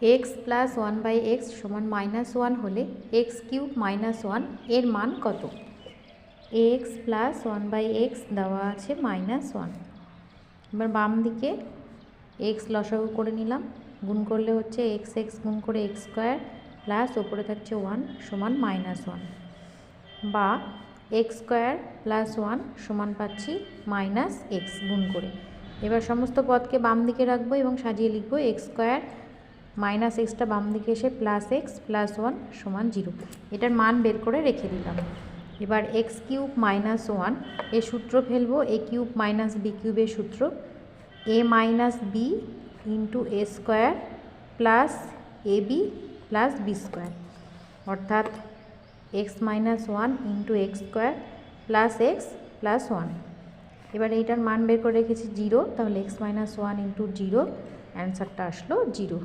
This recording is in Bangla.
X plus one by x সমান -1 হলে এক্স কিউব -1 এর মান কত? X plus one by x দেওয়া আছে -1। এবার বাম দিকে এক্স লসাগু করে নিলাম, গুণ করলে হচ্ছে এক্স এক্স গুণ করে এক্স স্কোয়ার প্লাস ওপরে থাকছে 1 সমান -1, বা এক্স স্কোয়ার প্লাস 1 সমান পাচ্ছি -x গুণ করে। এবার সমস্ত পদকে বাম দিকে রাখবো এবং সাজিয়ে লিখবো এক্স স্কোয়ার -xটা বাম দিকে এসে +x প্লাস 1 সমান 0। এটার মান বের করে রেখে দিলাম। এবার এক্স কিউব -1 এর সূত্র ফেলবো, এ কিউব মাইনাস বি কিউবের সূত্র, a minus b into a square plus a b plus b square, অর্থাৎ x minus 1 into x square plus x plus 1। এবার এইটার মান বের করে রেখেছি 0, তাহলে x মাইনাস 1 ইন্টু 0, অ্যান্সারটা আসলো 0।